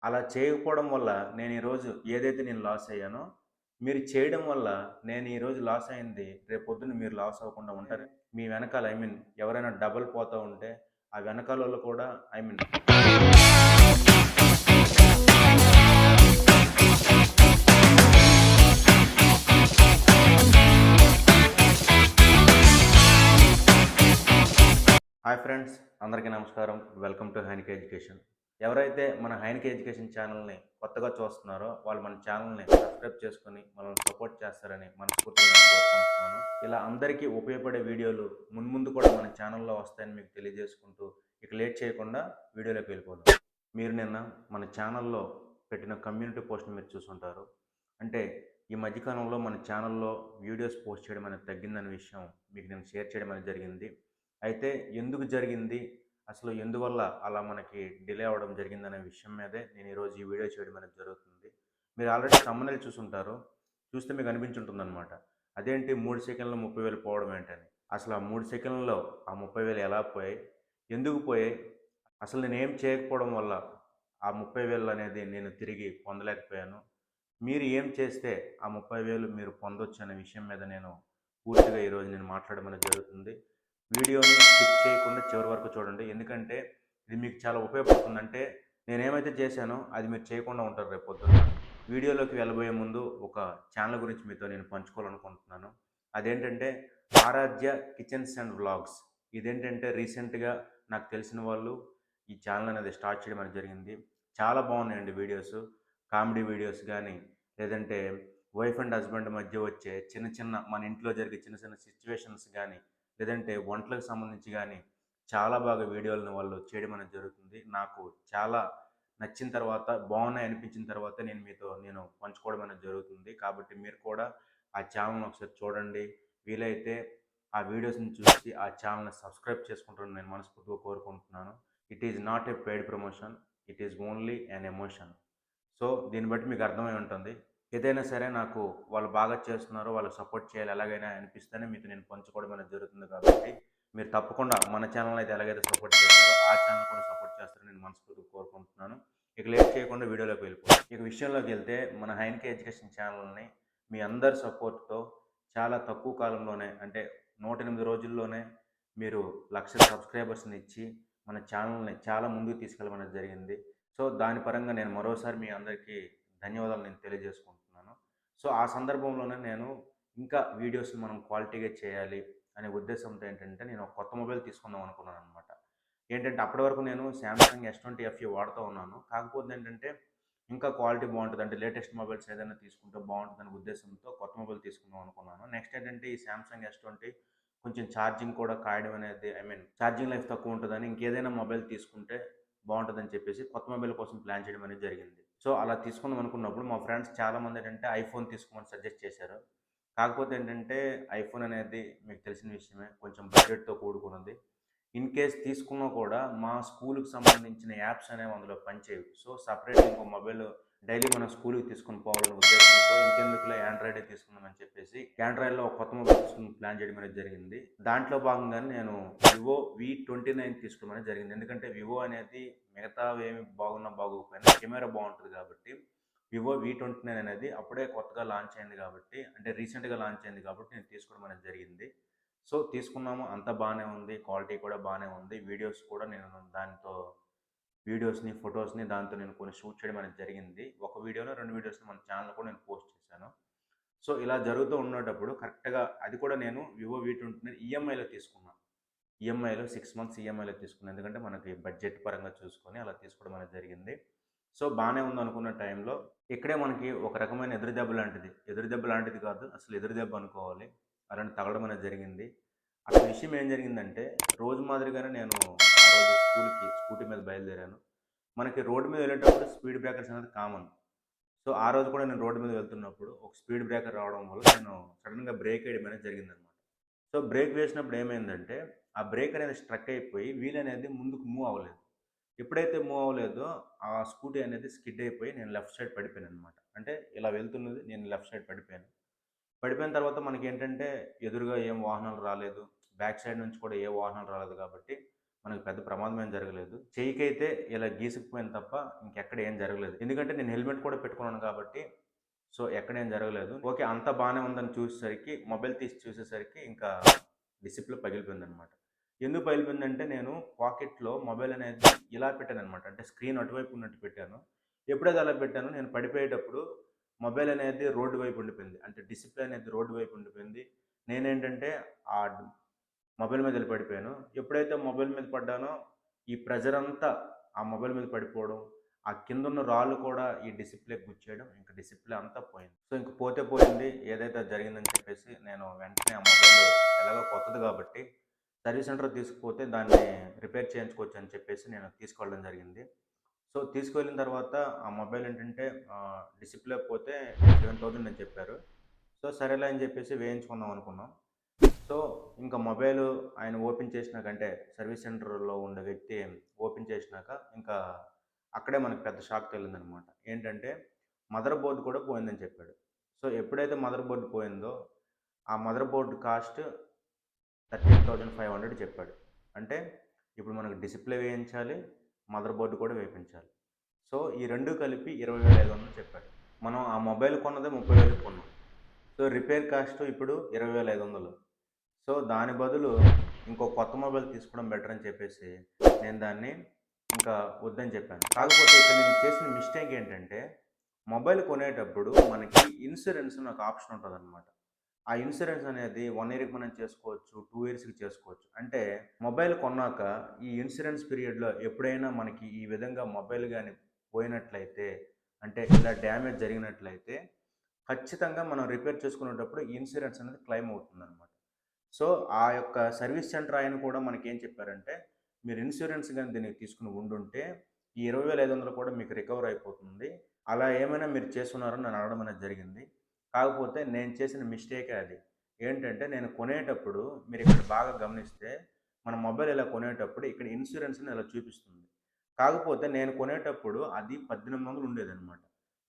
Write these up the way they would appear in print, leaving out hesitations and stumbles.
అలా చేయకపోవడం వల్ల నేను ఈరోజు ఏదైతే నేను లాస్ అయ్యానో, మీరు చేయడం వల్ల నేను ఈరోజు లాస్ అయింది రేపొద్దున మీరు లాస్ అవ్వకుండా ఉంటారు. మీ వెనకాల ఎవరైనా డబల్ పోతా ఉంటే, ఆ వెనకాలోళ్ళు కూడా ఐ మీన్ హాయ్ ఫ్రెండ్స్, అందరికీ నమస్కారం. Welcome to Hynic education. ఎవరైతే మన హైనిక్ ఎడ్యుకేషన్ ఛానల్ని కొత్తగా చూస్తున్నారో వాళ్ళు మన ఛానల్ని సబ్స్క్రైబ్ చేసుకొని మనల్ని సపోర్ట్ చేస్తారని మనస్ఫూర్తిగా నేను కోరుకుంటున్నాను. ఇలా అందరికీ ఉపయోగపడే వీడియోలు మున్ముందు కూడా మన ఛానల్లో వస్తాయని మీకు తెలియజేసుకుంటూ ఇక లేట్ చేయకుండా వీడియోలోకి వెళ్ళిపోదాం. మీరు నిన్న మన ఛానల్లో పెట్టిన కమ్యూనిటీ పోస్ట్ని మీరు చూసుంటారు. అంటే ఈ మధ్యకాలంలో మన ఛానల్లో వీడియోస్ పోస్ట్ చేయడం అనేది తగ్గిందనే విషయం మీకు నేను షేర్ చేయడం అనేది జరిగింది. అయితే ఎందుకు జరిగింది? అసలు ఎందువల్ల అలా మనకి డిలే అవ్వడం జరిగిందనే విషయం మీదే నేను ఈరోజు ఈ వీడియో చేయడం అనేది జరుగుతుంది. మీరు ఆల్రెడీ థంబ్‌నెయిల్ చూసుంటారు. చూస్తే మీకు అనిపించుంటుందనమాట. అదేంటి 3 సెకన్‌లో 30,000 పోవడం ఏంటని. అసలు ఆ 3 సెకన్లలో ఆ 30,000 ఎలా పోయాయి? ఎందుకు పోయాయి? అసలు నేనేం చేయకపోవడం వల్ల ఆ 30,000 అనేది నేను తిరిగి పొందలేకపోయాను. మీరు ఏం చేస్తే ఆ 30,000 మీరు పొందొచ్చు అనే విషయం మీద నేను పూర్తిగా ఈరోజు నేను మాట్లాడడం అనేది జరుగుతుంది. వీడియోని స్కిప్ చేయకుండా చివరి వరకు చూడండి. ఎందుకంటే ఇది మీకు చాలా ఉపయోగపడుతుంది. అంటే నేనేమైతే చేశానో అది మీరు చేయకుండా ఉంటారు రేపు పొద్దున్న. వీడియోలోకి వెళ్ళబోయే ముందు ఒక ఛానల్ గురించి మీతో నేను పంచుకోవాలనుకుంటున్నాను. అదేంటంటే ఆరాధ్య కిచెన్స్ అండ్ వ్లాగ్స్. ఇదేంటంటే రీసెంట్‌గా నాకు తెలిసిన వాళ్ళు ఈ ఛానల్ అనేది స్టార్ట్ చేయడం అనేది జరిగింది. చాలా బాగున్నాయండి వీడియోస్. కామెడీ వీడియోస్ కానీ, లేదంటే వైఫ్ అండ్ హస్బెండ్ మధ్య వచ్చే చిన్న చిన్న మన ఇంట్లో జరిగే చిన్న చిన్న సిచ్యువేషన్స్ కానీ, లేదంటే వంటలకు సంబంధించి కానీ చాలా బాగా వీడియోలను వాళ్ళు చేయడం అనేది జరుగుతుంది. నాకు చాలా నచ్చిన తర్వాత, బాగున్నాయి అనిపించిన తర్వాత నేను పంచుకోవడం అనేది జరుగుతుంది. కాబట్టి మీరు కూడా ఆ ఛానల్‌ని ఒకసారి చూడండి. వీలైతే ఆ వీడియోస్‌ని చూసి ఆ ఛానల్‌ని సబ్స్క్రైబ్ చేసుకుంటారని నేను మనస్ఫూర్తిగా కోరుకుంటున్నాను. It is not a paid promotion. It is only an emotion. So దీన్ని బట్టి మీకు అర్థమై ఉంటుంది. ఏదైనా సరే నాకు వాళ్ళు బాగా చేస్తున్నారు, వాళ్ళకి సపోర్ట్ చేయాలి ఎలాగైనా అనిపిస్తేనే మీతో నేను పంచుకోవడం అనేది జరుగుతుంది. కాబట్టి మీరు తప్పకుండా మన ఛానల్ అయితే ఎలాగైతే సపోర్ట్ చేస్తారో ఆ ఛానల్ కూడా సపోర్ట్ చేస్తారని నేను మనస్ఫూర్తిగా కోరుకుంటున్నాను. ఇక లేట్ చేయకుండా వీడియోలోకి వెళ్ళిపోతాం. ఇక విషయంలోకి వెళ్తే మన హైనిక్ ఎడ్యుకేషన్ ఛానల్ని మీ అందరి సపోర్ట్తో చాలా తక్కువ కాలంలోనే, అంటే 108 రోజుల్లోనే మీరు 1,00,000 సబ్స్క్రైబర్స్ని ఇచ్చి మన ఛానల్ని చాలా ముందుకు తీసుకెళ్ళమనేది జరిగింది. సో దాని పరంగా నేను మరోసారి మీ అందరికీ ధన్యవాదాలు నేను తెలియజేసుకుంటున్నాను. సో ఆ సందర్భంలోనే నేను ఇంకా వీడియోస్ మనం క్వాలిటీగా చేయాలి అనే ఉద్దేశంతో ఏంటంటే నేను ఒక కొత్త మొబైల్ తీసుకుందాం అనుకున్నాను అనమాట. ఏంటంటే అప్పటి వరకు నేను శాంసంగ్ S20 FE వాడుతూ ఉన్నాను. కాకపోతే ఏంటంటే ఇంకా క్వాలిటీ బాగుంటుంది, అంటే లేటెస్ట్ మొబైల్స్ ఏదైనా తీసుకుంటే బాగుంటుందనే ఉద్దేశంతో కొత్త మొబైల్ తీసుకుందాం అనుకున్నాను. నెక్స్ట్ ఏంటంటే ఈ శాంసంగ్ S20 కొంచెం ఛార్జింగ్ కూడా కాయడం అనేది ఛార్జింగ్ లైఫ్ తక్కువ ఉంటుందని ఇంకేదైనా మొబైల్ తీసుకుంటే బాగుంటుందని చెప్పేసి కొత్త మొబైల్ కోసం ప్లాన్ చేయడం అనేది జరిగింది. సో అలా తీసుకుందాం అనుకున్నప్పుడు మా ఫ్రెండ్స్ చాలామంది ఏంటంటే ఐఫోన్ తీసుకోమని సజెస్ట్ చేశారు. కాకపోతే ఏంటంటే ఐఫోన్ అనేది మీకు తెలిసిన విషయమే, కొంచెం బడ్జెట్‌తో కూడుకున్నది. ఇన్ కేస్ తీసుకున్నా కూడా మా స్కూలుకి సంబంధించిన యాప్స్ అనేవి అందులో పనిచేయవు. సో సెపరేట్‌గా ఇంకో మొబైల్ డైలీ మనం స్కూలుకి తీసుకొని పోవాలనే ఉద్దేశంతో ఇంకెందుకులే ఆండ్రాయిడే తీసుకుందామని చెప్పేసి ఆండ్రాయిడ్‌లో ఒక కొత్త మొబైల్ తీసుకొని ప్లాన్ చేయడం అనేది జరిగింది. దాంట్లో భాగంగానే నేను వివో V29 తీసుకోవడం అనేది జరిగింది. ఎందుకంటే వివో అనేది మిగతావేమి బాగున్నా బాగోకపోయినా కెమెరా బాగుంటుంది కాబట్టి వివో V29 అనేది అప్పుడే కొత్తగా లాంచ్ అయింది కాబట్టి, అంటే రీసెంట్‌గా లాంచ్ అయింది కాబట్టి నేను తీసుకోవడం అనేది జరిగింది. సో తీసుకున్నాము, అంతా బాగానే ఉంది. క్వాలిటీ కూడా బాగానే ఉంది. వీడియోస్ కూడా నేను దాంతో వీడియోస్‌ని, ఫోటోస్‌ని దాంతో నేను కొన్ని షూట్ చేయడం అనేది జరిగింది. ఒక వీడియోనో, 2 వీడియోస్‌ని మన ఛానెల్‌లో కూడా నేను పోస్ట్ చేశాను. సో ఇలా జరుగుతూ ఉండేటప్పుడు కరెక్ట్‌గా అది కూడా నేను వివో V29 ఈఎంఐలో తీసుకున్నా. ఈఎంఐలో 6 మంత్స్ ఈఎంఐలో తీసుకున్నాను. ఎందుకంటే మనకి బడ్జెట్ పరంగా చూసుకొని అలా తీసుకోవడం అనేది జరిగింది. సో బాగానే ఉందనుకున్న టైంలో ఇక్కడే మనకి ఒక రకమైన ఎదురు దెబ్బ లాంటిది. ఎదురు దెబ్బ లాంటిది కాదు, అసలు ఎదురు దెబ్బ అనుకోవాలి. అలాంటి తగలడం అనేది జరిగింది. అసలు విషయం ఏం జరిగిందంటే రోజు మాదిరిగానే నేను ఆ రోజు స్కూల్‌కి స్కూటీ మీద బయలుదేరాను. మనకి రోడ్డు మీద వెళ్ళేటప్పుడు స్పీడ్ బ్రేకర్స్ అనేది కామన్. సో ఆ రోజు కూడా నేను రోడ్డు మీద వెళ్తున్నప్పుడు ఒక స్పీడ్ బ్రేకర్ రావడం వల్ల నేను సడెన్‌గా బ్రేక్ వేయడం అనేది జరిగిందనమాట. సో బ్రేక్ వేసినప్పుడు ఏమైందంటే ఆ బ్రేక్ అనేది స్ట్రక్ అయిపోయి వీల్ అనేది ముందుకు మూవ్ అవ్వలేదు. ఎప్పుడైతే మూవ్ అవ్వలేదో ఆ స్కూటీ అనేది స్కిడ్ అయిపోయి నేను లెఫ్ట్ సైడ్ పడిపోయాననమాట. అంటే ఇలా వెళ్తున్నది నేను లెఫ్ట్ సైడ్ పడిపోయాను. పడిపోయిన తర్వాత మనకేంటంటే ఎదురుగా ఏం వాహనాలు రాలేదు. బ్యాక్ సైడ్ నుంచి కూడా ఏ వాహనాలు రాలేదు కాబట్టి మనకు పెద్ద ప్రమాదం ఏం జరగలేదు. చెయ్యికైతే ఇలా గీసుకుపోయింది తప్ప ఇంకెక్కడ ఏం జరగలేదు. ఎందుకంటే నేను హెల్మెట్ కూడా పెట్టుకున్నాను కాబట్టి సో ఎక్కడేం జరగలేదు. ఓకే. అంతా బానే ఉందని చూసేసరికి మొబైల్ తీసి చూసేసరికి ఇంకా డిస్‌ప్లే పగిలిపోయిందనమాట. ఎందుకు పగిలిపోయిందంటే నేను పాకెట్‌లో మొబైల్ అనేది ఇలా పెట్టాననమాట. అంటే స్క్రీన్ అటువైపు ఉన్నట్టు పెట్టాను. ఎప్పుడైతే అలా పెట్టానో నేను పడిపోయేటప్పుడు మొబైల్ అనేది రోడ్డు వైపు ఉండిపోయింది. అంటే డిస్‌ప్లే అనేది రోడ్డు వైపు ఉండిపోయింది. నేనేంటంటే ఆ మొబైల్ మీద ఎళ్ళి పడిపోయాను. ఎప్పుడైతే మొబైల్ మీద పడ్డానో ఈ ప్రెషర్ అంతా ఆ మొబైల్ మీద పడిపోవడం, ఆ కిందున్న రాళ్ళు కూడా ఈ డిస్‌ప్లేకి గుచ్చేయడం, ఇంక డిస్‌ప్లే అంతా పోయింది. సో ఇంక పోతే పోయింది. ఏదైతే జరిగిందని చెప్పేసి నేను వెంటనే ఆ మొబైల్ ఎలాగో కొత్తది కాబట్టి సర్వీస్ సెంటర్‌కి తీసుకుపోతే దాన్ని రిపేర్ చేయించుకోవచ్చు అని చెప్పేసి నేను తీసుకెళ్ళడం జరిగింది. సో తీసుకువెళ్ళిన తర్వాత ఆ మొబైల్ ఏంటంటే డిస్‌ప్లే పోతే 7000 అని చెప్పారు. సో సరేలే అని చెప్పేసి వేయించుకుందాం అనుకున్నాం. సో ఇంకా మొబైలు ఆయన ఓపెన్ చేసినాక అంటే సర్వీస్ సెంటర్‌లో ఉండే వ్యక్తి ఓపెన్ చేసినాక ఇంకా అక్కడే మనకు పెద్ద షాక్ తగిలిందనమాట. ఏంటంటే మదర్ బోర్డ్ కూడా పోయిందని చెప్పాడు. సో ఎప్పుడైతే మదర్ బోర్డ్ పోయిందో ఆ మదర్ బోర్డ్ కాస్ట్ 13,500 చెప్పాడు. అంటే ఇప్పుడు మనకు డిస్‌ప్లే వేయించాలి, మదర్ బోర్డ్ కూడా వేపించాలి. సో ఈ 2 కలిపి 20,500 చెప్పాడు. మనం ఆ మొబైల్ కొన్నదే 30,000కి కొన్నాం. సో రిపేర్ కాస్ట్ ఇప్పుడు 20,500. సో దాని బదులు ఇంకో కొత్త మొబైల్ తీసుకోవడం బెటర్ అని చెప్పేసి నేను దాన్ని ఇంకా వద్దని చెప్పాను. కాకపోతే ఇక్కడ నేను చేసిన మిస్టేక్ ఏంటంటే మొబైల్ కొనేటప్పుడు మనకి ఇన్సూరెన్స్ అని ఒక ఆప్షన్ ఉంటదనమాట. ఆ ఇన్సూరెన్స్ అనేది 1 ఇయర్‌కి మనం చేసుకోవచ్చు, 2 ఇయర్స్‌కి చేసుకోవచ్చు. అంటే మొబైల్ కొన్నాక ఈ ఇన్సూరెన్స్ పీరియడ్‌లో ఎప్పుడైనా మనకి ఈ విధంగా మొబైల్ గాని పోయినట్లయితే, అంటే ఇలా డ్యామేజ్ జరిగినట్లయితే ఖచ్చితంగా మనం రిపేర్ చేసుకునేటప్పుడు ఈ ఇన్సూరెన్స్ అనేది క్లెయిమ్ అవుతుందనమాట. సో, ఆ యొక్క సర్వీస్ సెంటర్ ఆయన కూడా మనకేం చెప్పారంటే, మీరు ఇన్సూరెన్స్ గాని దీనికి తీసుకొని ఉండుంటే, ఈ 20,500 కూడా మీకు రికవర్ అయిపోతుంది. అలా ఏమైనా మీరు చేసున్నారని నన్ను అడగడం అనేది జరిగింది. కాకపోతే నేను చేసిన మిస్టేకే అది. ఏంటంటే, నేను కొనేటప్పుడు మీరిక్కడ బాగా గమనిస్తే, మన మొబైల్ ఇలా కొనేటప్పుడు ఇక్కడ ఇన్సూరెన్స్ అని ఇలా చూపిస్తుంది. కాకపోతే నేను కొనేటప్పుడు అది 1800 ఉండేదనమాట.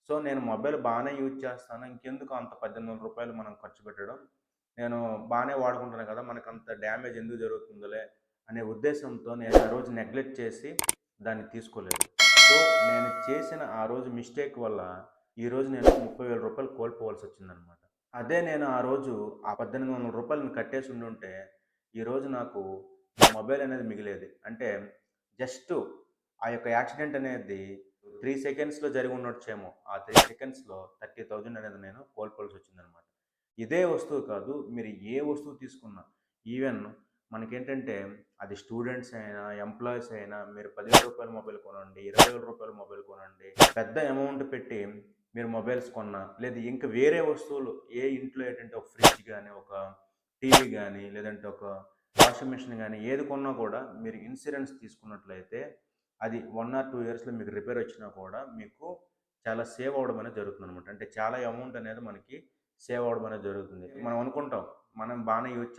సో, నేను మొబైల్ బానే యూజ్ చేస్తాను. ఇంకెందుకు అంత రూ. 1800 మనం ఖర్చు పెట్టడం. నేను బానే వాడుకుంటున్నాను కదా! మనకంత డ్యామేజ్ ఎందుకు జరుగుతుందిలే అనే ఉద్దేశంతో నేను ఆ రోజు నెగ్లెక్ట్ చేసి దాన్ని తీసుకోలేదు. సో, నేను చేసిన ఆ రోజు మిస్టేక్ వల్ల ఈరోజు నేను రూ. 30,000 కోల్పోవాల్సొచ్చిందనమాట. అదే నేను ఆ రోజు ఆ రూ. 1800 కట్టేసి ఉండుంటే ఈరోజు నాకు మొబైల్ అనేది మిగిలేది. అంటే జస్ట్ ఆ యొక్క యాక్సిడెంట్ అనేది 3 సెకండ్స్‌లో జరిగి ఉండొచ్చేమో. ఆ 3 సెకండ్స్‌లో 30,000 అనేది నేను కోల్పోవాల్సొచ్చిందనమాట. ఇదే వస్తువు కాదు, మీరు ఏ వస్తువు తీసుకున్నా, ఈవెన్ మనకేంటంటే అది స్టూడెంట్స్ అయినా, ఎంప్లాయీస్ అయినా మీరు రూ. 10,000 మొబైల్ కొనండి, రూ. 20,000 మొబైల్ కొనండి. పెద్ద అమౌంట్ పెట్టి మీరు మొబైల్స్ కొన్నా, లేదా ఇంకా వేరే వస్తువులు ఏ ఇంట్లో ఏంటంటే ఒక ఫ్రిడ్జ్ గానీ, ఒక టీవీ గానీ, లేదంటే ఒక వాషింగ్ మెషిన్ గానీ ఏది కొన్నా కూడా మీరు ఇన్సూరెన్స్ తీసుకున్నట్లయితే అది 1 ఆర్ 2 ఇయర్స్‌లో మీకు రిపేర్ వచ్చినా కూడా మీకు చాలా సేవ్ అవ్వడం అనేది జరుగుతుందనమాట. అంటే చాలా అమౌంట్ అనేది మనకి సేవ్ అవ్వడం అనేది జరుగుతుంది. మనం అనుకుంటాం, మనం బానే యూజ్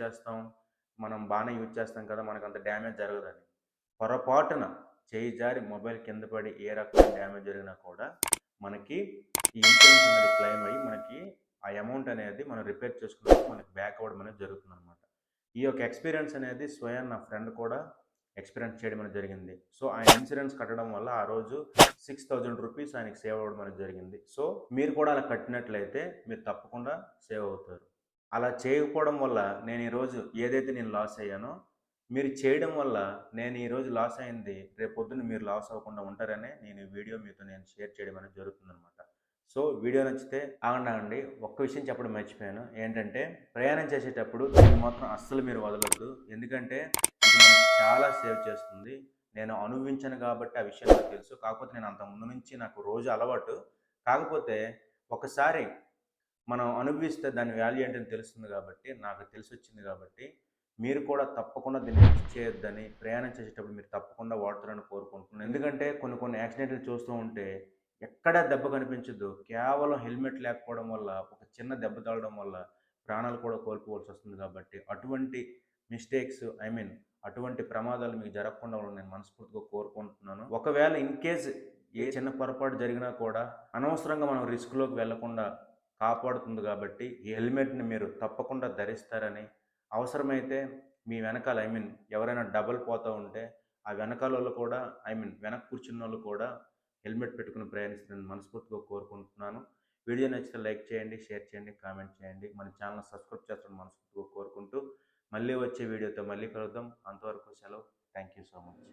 చేస్తాం కదా! మనకంత డ్యామేజ్ జరగదని. పొరపాటున చెయ్యి జారి మొబైల్ కింద పడి ఏ రకమైన డ్యామేజ్ జరిగినా కూడా మనకి ఈ ఇన్సూరెన్స్ అనేది క్లెయిమ్ అయ్యి మనకి ఆ అమౌంట్ అనేది మనం రిపేర్ చేసుకున్నప్పుడు మనకి బ్యాక్ అవ్వడం అనేది జరుగుతుందనమాట. ఈ యొక్క ఎక్స్‌పీరియన్స్ అనేది స్వయాన నా ఫ్రెండ్ కూడా ఎక్స్‌పీరియన్స్ చేయడం అనేది జరిగింది. సో, ఆయన ఇన్సూరెన్స్ కట్టడం వల్ల ఆ రోజు రూ. 6,000 ఆయనకి సేవ్ అవ్వడం అనేది జరిగింది. సో, మీరు కూడా అలా కట్టినట్లయితే మీరు తప్పకుండా సేవ్ అవుతారు. అలా చేయకపోవడం వల్ల నేను ఈరోజు ఏదైతే నేను లాస్ అయ్యానో, మీరు చేయడం వల్ల నేను ఈరోజు లాస్ అయింది రేపొద్దున మీరు లాస్ అవ్వకుండా ఉంటారనే నేను ఈ వీడియో మీతో నేను షేర్ చేయడం అనేది జరుగుతుందనమాట. సో, వీడియో నచ్చితే ఆగండి. ఒక్క విషయం చెప్పడం మర్చిపోయాను. ఏంటంటే ప్రయాణం చేసేటప్పుడు దీన్ని మాత్రం అస్సలు మీరు వదలొద్దు. ఎందుకంటే ఇది మనకి చాలా సేవ్ చేస్తుంది. నేను అనుభవించాను కాబట్టి ఆ విషయం నాకు తెలుసు. కాకపోతే నేను అంతకు ముందు నుంచి నాకు రోజు అలవాటు. కాకపోతే ఒకసారి మనం అనుభవిస్తే దాని వాల్యూ ఏంటని తెలుస్తుంది కాబట్టి, నాకు తెలిసొచ్చింది కాబట్టి, మీరు కూడా తప్పకుండా దీన్ని మిస్ చేయొద్దని, ప్రయాణం చేసేటప్పుడు మీరు తప్పకుండా వాడతారని కోరుకుంటున్నాను. ఎందుకంటే కొన్ని కొన్ని యాక్సిడెంట్లు చూస్తూ ఉంటే ఎక్కడా దెబ్బ కనిపించదు. కేవలం హెల్మెట్ లేకపోవడం వల్ల, ఒక చిన్న దెబ్బ తగలడం వల్ల ప్రాణాలు కూడా కోల్పోవాల్సొస్తుంది కాబట్టి, అటువంటి మిస్టేక్స్ అటువంటి ప్రమాదాలు మీకు జరగకుండా ఉండాలని నేను మనస్ఫూర్తిగా కోరుకుంటున్నాను. ఒకవేళ ఇన్‌కేస్ ఏ చిన్న పొరపాటు జరిగినా కూడా అనవసరంగా మనం రిస్క్‌లోకి వెళ్ళకుండా కాపాడుతుంది కాబట్టి, ఈ హెల్మెట్‌ని మీరు తప్పకుండా ధరిస్తారని, అవసరమైతే మీ వెనకాల ఎవరైనా డబల్ పోతూ ఉంటే ఆ వెనకాలోళ్ళు కూడా వెనక కూర్చున్న వాళ్ళు కూడా హెల్మెట్ పెట్టుకుని ప్రయాణిస్తారని మనస్ఫూర్తిగా కోరుకుంటున్నాను. వీడియో నచ్చితే లైక్ చేయండి, షేర్ చేయండి, కామెంట్ చేయండి. మన ఛానల్ సబ్స్క్రైబ్ చేస్తారని మనస్ఫూర్తిగా కోరుకుంటూ మళ్ళీ వచ్చే వీడియోతో మళ్ళీ కలుద్దాం. అంతవరకు సెలవు. Thank you so much.